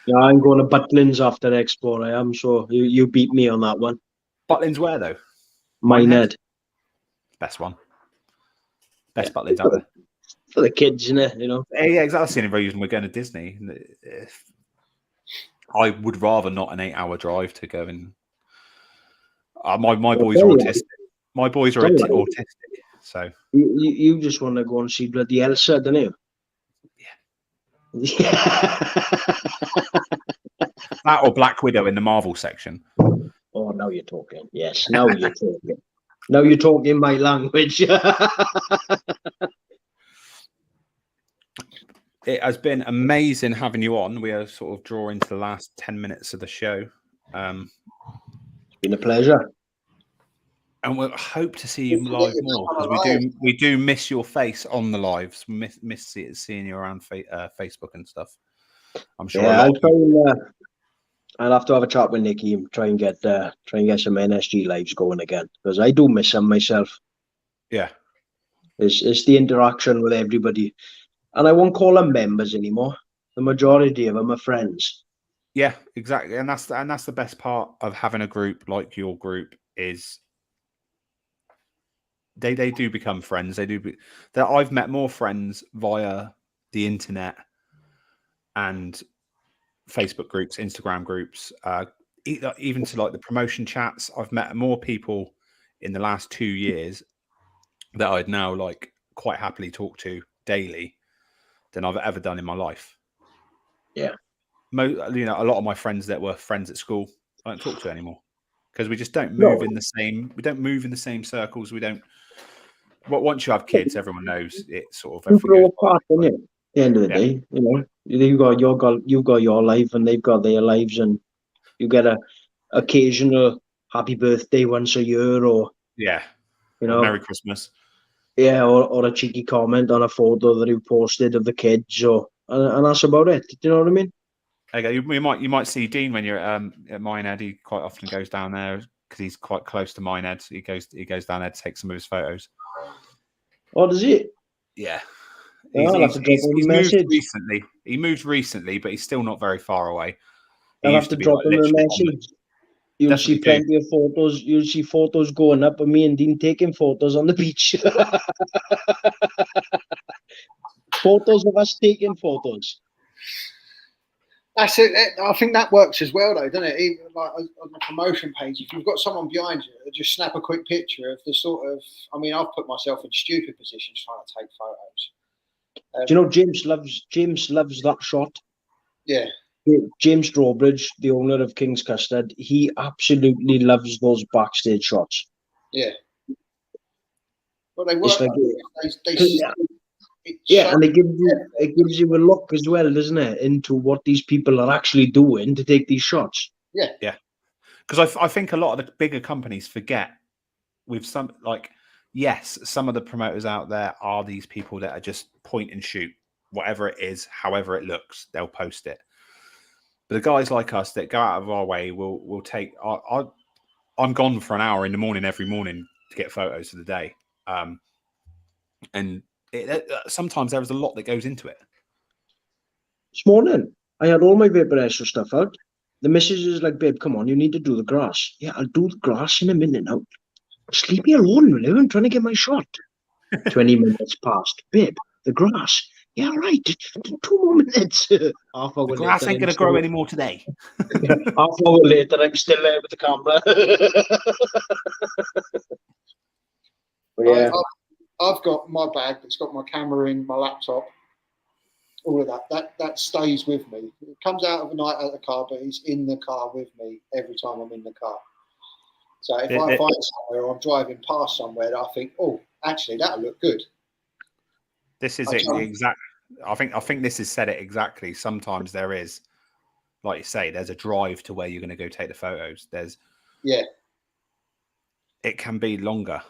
Yeah, I'm going to Butlins after Expo. I am, so you beat me on that one. Butlins where though? Minehead. Best one. Best Butlins out there. For the kids, innit? You know. Yeah, exactly. That's the only reason we're going to Disney. I would rather not an 8-hour drive to go and. My boys are autistic. My boys are autistic, so you just want to go and see bloody Elsa, don't you? Yeah. That or Black Widow in the Marvel section. Oh, now you're talking. Yes, now you're talking. Now you're talking my language. It has been amazing having you on. We are sort of drawing to the last 10 minutes of the show. It's been a pleasure. And we'll hope to see you live more because we do miss your face on the lives. Miss seeing you around Facebook and stuff. I'm sure. Yeah, I'll have to have a chat with Nikki and try and get some NSG lives going again because I do miss them myself. Yeah, it's the interaction with everybody, and I won't call them members anymore. The majority of them are friends. Yeah, exactly, and that's the best part of having a group like your group is. They do become friends. I've met more friends via the internet and Facebook groups, Instagram groups, even to like the promotion chats. I've met more people in the last 2 years that I'd now like quite happily talk to daily than I've ever done in my life. Yeah. A lot of my friends that were friends at school, I don't talk to anymore because we just don't move in the same. We don't move in the same circles. We don't. Well, once you have kids, everyone knows it sort of. You grow apart, don't you? At the end of the day, you know, you've got your life and they've got their lives, and you get a occasional happy birthday once a year, or Merry Christmas. Yeah, or a cheeky comment on a photo that you posted of the kids, and that's about it. Do you know what I mean? Okay, you might see Dean when you're at Minehead. He quite often goes down there because he's quite close to Minehead. So he goes down there to take some of his photos. Oh, does he? Yeah. He's moved recently. He moved recently, but he's still not very far away. I'll have to drop him a message. You'll see plenty of photos. You'll see photos going up of me and Dean taking photos on the beach. Photos of us taking photos. That's it. I think that works as well, though, doesn't it? Even like on the promotion page, if you've got someone behind you, just snap a quick picture of the sort of. I mean, I've put myself in stupid positions trying to take photos. Do you know James loves that shot? Yeah. James Drawbridge, the owner of King's Custard, he absolutely loves those backstage shots. Yeah. Well, they work. Like, and it gives you a look as well, doesn't it, into what these people are actually doing to take these shots. Yeah. Yeah. Because I think a lot of the bigger companies forget with some, like, yes, some of the promoters out there are these people that are just point and shoot, whatever it is, however it looks, they'll post it. But the guys like us that go out of our way will take. I'm gone for an hour in the morning every morning to get photos of the day, and sometimes there is a lot that goes into it. This morning, I had all my vaporizer stuff out. The missus is like, "Babe, come on, you need to do the grass." Yeah, I'll do the grass in a minute now. Just leave me alone, will you? I'm trying to get my shot. 20 minutes passed. Babe, the grass. Yeah, right. 2 more minutes. Half hour the grass later, ain't going to grow anymore today. Half hour later, I'm still there with the camera. Yeah. I've got my bag that's got my camera in, my laptop, all of that. That stays with me. It comes out of the night at the car, but it's in the car with me every time I'm in the car. So if I find somewhere or I'm driving past somewhere that I think, oh, actually, that'll look good. This is it exact. I think this has said it exactly. Sometimes there is, like you say, there's a drive to where you're going to go take the photos. It can be longer.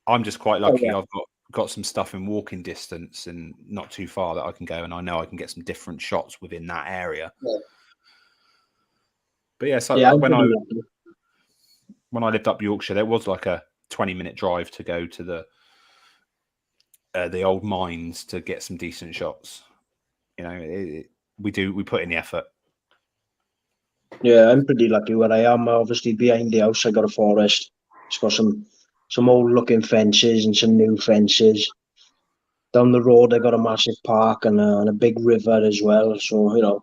I'm just quite lucky. I've got some stuff in walking distance and not too far that I can go, and I know I can get some different shots within that area. Yeah. But when I lived up Yorkshire, there was like a 20-minute drive to go to the old mines to get some decent shots. You know, we put in the effort. Yeah, I'm pretty lucky where I am. Obviously, behind the house, I got a forest. It's got some old looking fences and some new fences. Down the road, I got a massive park and a big river as well. So,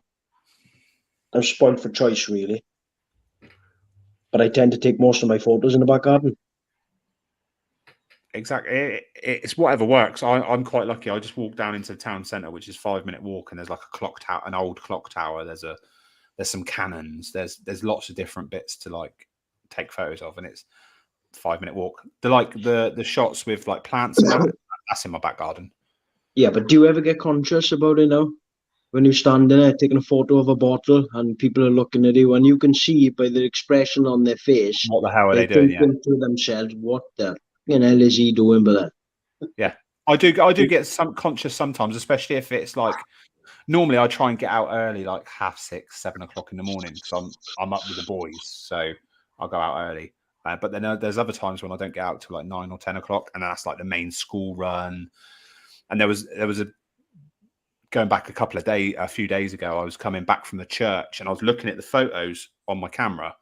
I'm spoiled for choice, really. But I tend to take most of my photos in the back garden. Exactly. It's whatever works. I'm quite lucky. I just walk down into the town centre, which is 5-minute walk, and there's like a clock tower, an old clock tower. There's some cannons. There's lots of different bits to like take photos of, and it's 5-minute walk. The shots with like plants and that's in my back garden. Yeah, but do you ever get conscious about it now? When you stand there taking a photo of a bottle and people are looking at you, and you can see by the expression on their face, What the hell are they're they doing? Yeah. thinking to themselves, what the hell is he doing with that? Yeah. I do get some conscious sometimes, especially if it's like normally I try and get out early, like 6:30, 7 o'clock in the morning, because I'm up with the boys, so I'll go out early. But then there's other times when I don't get out till like 9 or 10 o'clock, and that's like the main school run. And there was a going back a few days ago, I was coming back from the church and I was looking at the photos on my camera,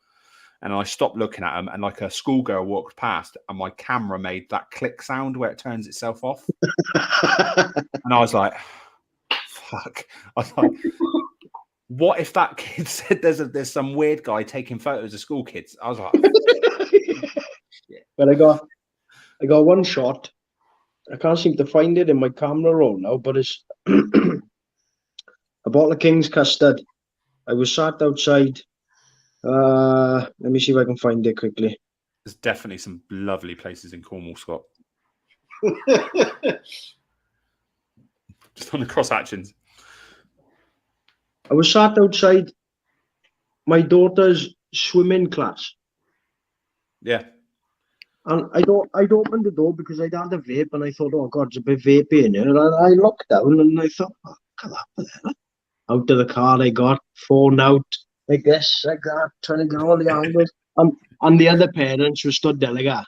and I stopped looking at them, and like a schoolgirl walked past, and my camera made that click sound where it turns itself off, and I was like, "Fuck!" I was like, "What if that kid said there's some weird guy taking photos of school kids?" I was like, Well, I got one shot. I can't seem to find it in my camera roll now, but it's a bottle of King's Custard. I was sat outside. Let me see if I can find it quickly. "There's definitely some lovely places in Cornwall, Scott." Just on the cross actions. I was sat outside my daughter's swimming class. Yeah. And I'd opened the door because I'd had a vape, and I thought, oh God, it's a bit vapey in here. And I looked down and I thought, oh, look at that. Out of the car I got, phone out, like this, like that, trying to get all the angles. And the other parents were stood there like that.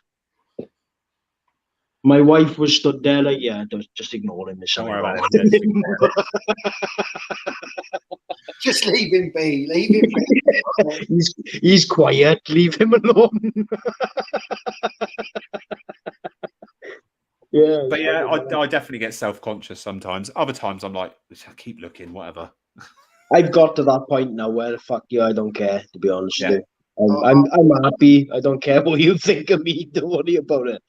My wife was stood there like, yeah, just ignore him. There's Don't something worry wrong about with it. him. Just leave him be. Leave him be. He's quiet. Leave him alone. Yeah. But yeah, I definitely get self-conscious sometimes. Other times I'm like, I keep looking, whatever. I've got to that point now where fuck you, I don't care, to be honest Yeah. with you. I'm happy. I don't care what you think of me. Don't worry about it.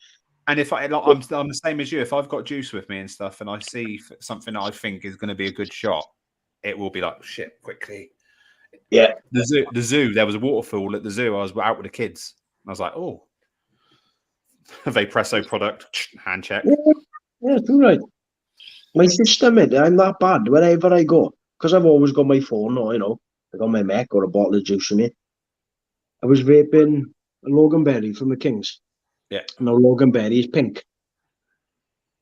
And if I'm the same as you, if I've got juice with me and stuff, and I see something that I think is going to be a good shot, it will be like, shit, quickly. Yeah. The zoo. There was a waterfall at the zoo. I was out with the kids. And I was like, oh, a Vapresso product, hand check. Yeah, too right. My system, I'm that bad wherever I go, because I've always got my phone, or I got my Mac or a bottle of juice with me. I was vaping a Loganberry from the Kings. Yeah. Now Loganberry is pink.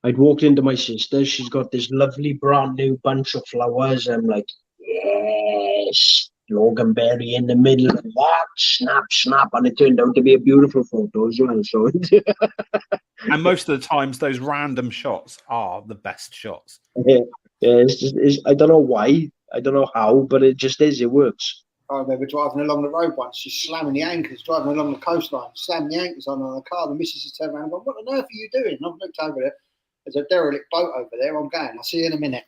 I'd walked into my sister. She's got this lovely brand new bunch of flowers. I'm like, yes, Loganberry in the middle of that. Snap, snap. And it turned out to be a beautiful photo as well. So And most of the times, those random shots are the best shots. yeah, I don't know why. I don't know how, but it just is. It works. I remember driving along the road once, just slamming the anchors, driving along the coastline, slamming the anchors on the car. The missus has turned around and gone, what on earth are you doing? And I've looked over there. There's a derelict boat over there. I'm going. I'll see you in a minute.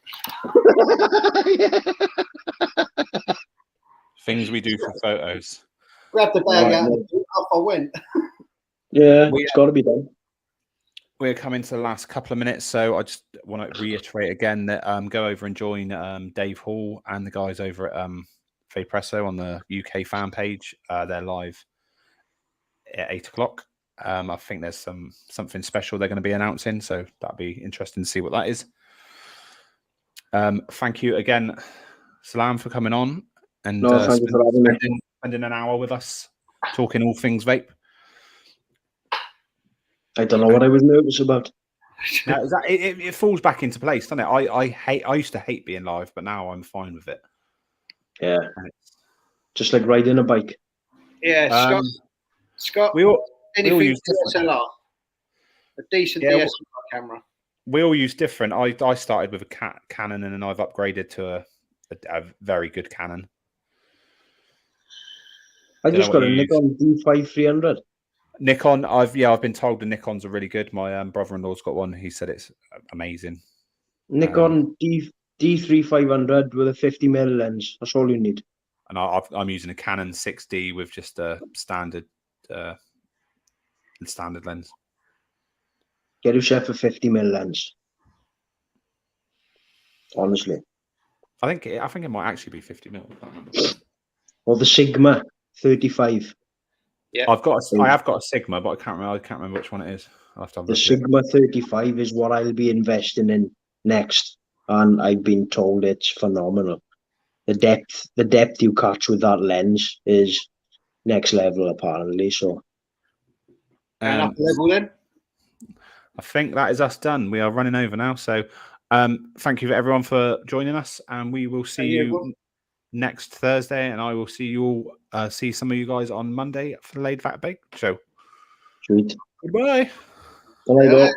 Things we do for photos. Grabbed the bag out and off I went. Yeah, it's got to be done. We're coming to the last couple of minutes, so I just want to reiterate again that go over and join Dave Hall and the guys over at Vapresso on the UK fan page. They're live at 8 o'clock. I think there's something special they're going to be announcing, so that'll be interesting to see what that is. Thank you again, Salam, for coming on and thank you for having me. Spending an hour with us talking all things vape. I don't know what I was nervous about. It falls back into place, doesn't it? I used to hate being live, but now I'm fine with it. Yeah, just like riding a bike. Yeah, Scott. We all anything use DSLR, a decent DSLR camera. We all use different. I started with a Canon, and then I've upgraded to a very good Canon. I Don't know just what got a you use. Nikon D5 300. Nikon, I've been told the Nikons are really good. My brother-in-law's got one. He said it's amazing. Nikon D3 500 with a 50mm lens. That's all you need. And I'm using a Canon 6D with just a standard lens. Get yourself a 50mm lens. Honestly. I think it might actually be 50mm. I can't remember. Or the Sigma 35. Yeah. I have got a Sigma, but I can't remember which one it is. I'll have to have a The look at it. Sigma 35 is what I'll be investing in next, and I've been told it's phenomenal. The depth you catch with that lens is next level, apparently. So, And up level then. I think that is us done. We are running over now. So thank you everyone for joining us, and we will see you next Thursday, and I will see you all see some of you guys on Monday for the Laid Back Bake Show. sweet. Goodbye. Bye.